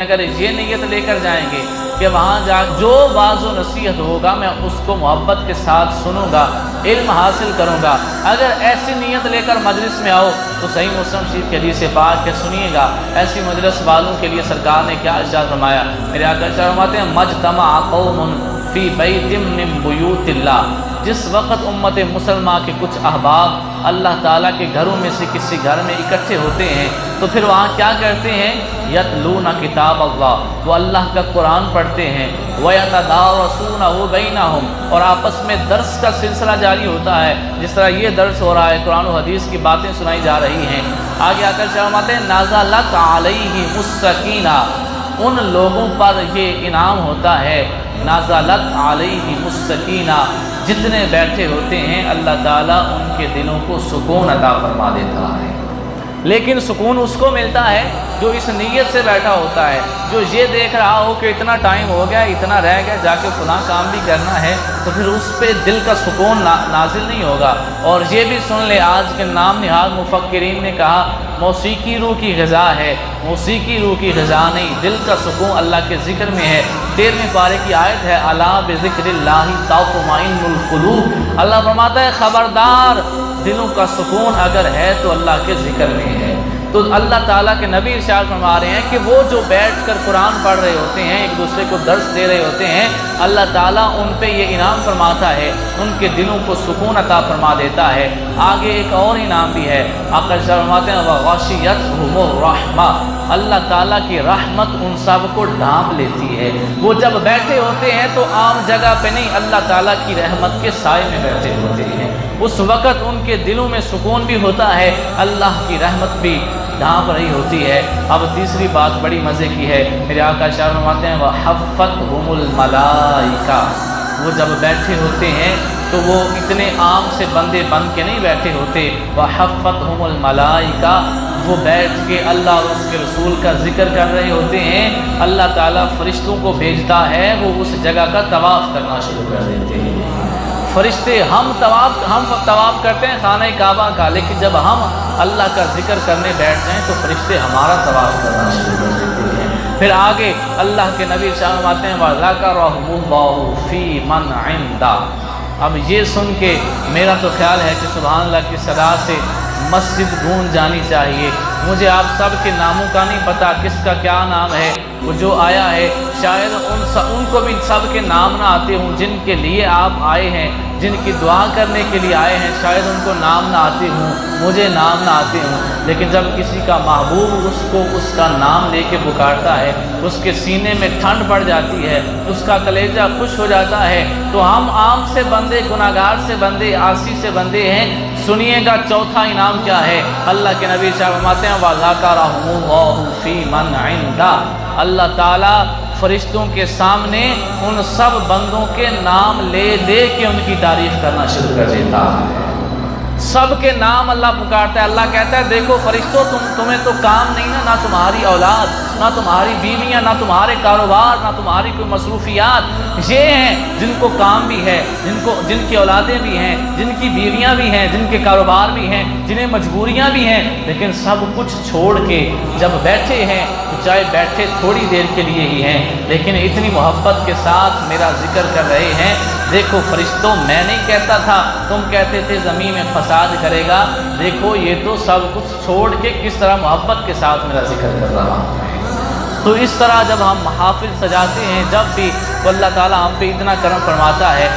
اگر یہ نیت لے کر جائیں گے کہ وہاں جا جو واعظ و نصیحت ہوگا میں اس کو محبت کے ساتھ سنوں گا، علم حاصل کروں گا، اگر ایسی نیت لے کر مجلس میں آؤ تو صحیح مسلم شریف کے حدیث پاک کے سنیے گا، ایسی مجلس والوں کے لیے سرکار نے کیا ارشاد فرمایا؟ میرے آقا ارشاد فرماتے ہیں مجتمع قوم فی بیت من بیوت اللہ، جس وقت امت مسلمہ کے کچھ احباب اللہ تعالیٰ کے گھروں میں سے کسی گھر میں اکٹھے ہوتے ہیں تو پھر وہاں کیا کرتے ہیں؟ یتلون کتاب اللہ، وہ اللہ کا قرآن پڑھتے ہیں، وَيَتَدَارَسُونَهُ بَيْنَهُمْ، اور آپس میں درس کا سلسلہ جاری ہوتا ہے، جس طرح یہ درس ہو رہا ہے، قرآن و حدیث کی باتیں سنائی جا رہی ہیں۔ آگے آ کر فرماتے ہیں نَزَلَتْ عَلَيْهِمُ السَّکِینَۃُ، ان لوگوں پر یہ انعام ہوتا ہے، نَزَلَتْ عَلَيْهِمُ السَّکِینَۃُ، جتنے بیٹھے ہوتے ہیں اللہ تعالیٰ ان کے دلوں کو سکون عطا فرما دیتا ہے۔ لیکن سکون اس کو ملتا ہے جو اس نیت سے بیٹھا ہوتا ہے، جو یہ دیکھ رہا ہو کہ اتنا ٹائم ہو گیا، اتنا رہ گیا، جا کے فلاں کام بھی کرنا ہے، تو پھر اس پہ دل کا سکون نازل نہیں ہوگا۔ اور یہ بھی سن لے، آج کے نام نہاد مفکرین نے کہا موسیقی روح کی غذا ہے، موسیقی روح کی غذا نہیں، دل کا سکون اللہ کے ذکر میں ہے۔ 13ویں پارے کی آیت ہے الا بذکر اللہ تطمئن القلوب، اللہ فرماتا ہے خبردار، دلوں کا سکون اگر ہے تو اللہ کے ذکر میں ہے۔ تو اللہ تعالیٰ کے نبی ارشاد فرما رہے ہیں کہ وہ جو بیٹھ کر قرآن پڑھ رہے ہوتے ہیں، ایک دوسرے کو درس دے رہے ہوتے ہیں، اللہ تعالیٰ ان پہ یہ انعام فرماتا ہے، ان کے دلوں کو سکون عطا فرما دیتا ہے۔ آگے ایک اور انعام بھی ہے، آقا ارشاد فرماتے ہیں وَغَشِيَتْهُمُ الرَّحْمَةُ، اللہ تعالیٰ کی رحمت ان سب کو ڈھانپ لیتی ہے۔ وہ جب بیٹھے ہوتے ہیں تو عام جگہ پہ نہیں، اللہ تعالیٰ کی رحمت کے سائے میں بیٹھے ہوتے ہیں، اس وقت ان کے دلوں میں سکون بھی ہوتا ہے، اللہ کی رحمت بھی ڈھانپ رہی ہوتی ہے۔ اب تیسری بات بڑی مزے کی ہے، میرے آقا ارشاد فرماتے ہیں وَحَفَّتْهُمُ الْمَلَائِکَةُ، وہ جب بیٹھے ہوتے ہیں تو وہ اتنے عام سے بندے بن کے نہیں بیٹھے ہوتے، وَحَفَّتْهُمُ الْمَلَائِکَةُ، وہ بیٹھ کے اللہ اور اس کے رسول کا ذکر کر رہے ہوتے ہیں، اللہ تعالیٰ فرشتوں کو بھیجتا ہے، وہ اس جگہ کا طواف کرنا شروع کر دیتے ہیں۔ فرشتے ہم طواف کرتے ہیں خانہ کعبہ کا، لیکن جب ہم اللہ کا ذکر کرنے بیٹھ جائیں تو فرشتے ہمارا طواف کرنا شروع کر دیتے ہیں۔ پھر آگے اللہ کے نبی ارشاد فرماتے ہیں وَذَكَرَهُمُ اللَّهُ فِي مَنْ عِندَهُ، اب یہ سن کے میرا تو خیال ہے کہ سبحان اللہ کی صدا سے مسجد گونج جانی چاہیے۔ مجھے آپ سب کے ناموں کا نہیں پتا کس کا کیا نام ہے، وہ جو آیا ہے شاید ان کو بھی سب کے نام نہ آتے ہوں، جن کے لیے آپ آئے ہیں، جن کی دعا کرنے کے لیے آئے ہیں، شاید ان کو نام نہ آتے ہوں، مجھے نام نہ آتے ہوں، لیکن جب کسی کا محبوب اس کو اس کا نام لے کے پکارتا ہے، اس کے سینے میں ٹھنڈ پڑ جاتی ہے، اس کا کلیجہ خوش ہو جاتا ہے۔ تو ہم عام سے بندے، گناہگار سے بندے، عاصی سے بندے ہیں، سنیے گا چوتھا انعام کیا ہے؟ اللہ کے نبی صاحب فرماتے ہیں وَذَكَرَهُمُ اللَّهُ فِي مَنْ عِندَهُ، اللہ تعالیٰ فرشتوں کے سامنے ان سب بندوں کے نام لے لے کے ان کی تعریف کرنا شروع کر دیتا ہے۔ سب کے نام اللہ پکارتا ہے، اللہ کہتا ہے دیکھو فرشتوں تمہیں تو کام نہیں نا، نہ تمہاری اولاد، نہ تمہاری بیویاں، نہ تمہارے کاروبار، نہ تمہاری کوئی مصروفیات، یہ ہیں جن کو کام بھی ہے، جن کی اولادیں بھی ہیں، جن کی بیویاں بھی ہیں، جن کے کاروبار بھی ہیں، جنہیں مجبوریاں بھی ہیں، لیکن سب کچھ چھوڑ کے جب بیٹھے ہیں تو چاہے بیٹھے تھوڑی دیر کے لیے ہی ہیں، لیکن اتنی محبت کے ساتھ میرا ذکر کر رہے ہیں۔ دیکھو فرشتوں، میں نہیں کہتا تھا، تم کہتے تھے زمین میں فساد کرے گا، دیکھو یہ تو سب کچھ چھوڑ کے کس طرح محبت کے ساتھ میرا ذکر کر رہا ہے۔ تو اس طرح جب ہم محافل سجاتے ہیں، جب بھی تو اللہ تعالیٰ ہم پہ اتنا کرم فرماتا ہے۔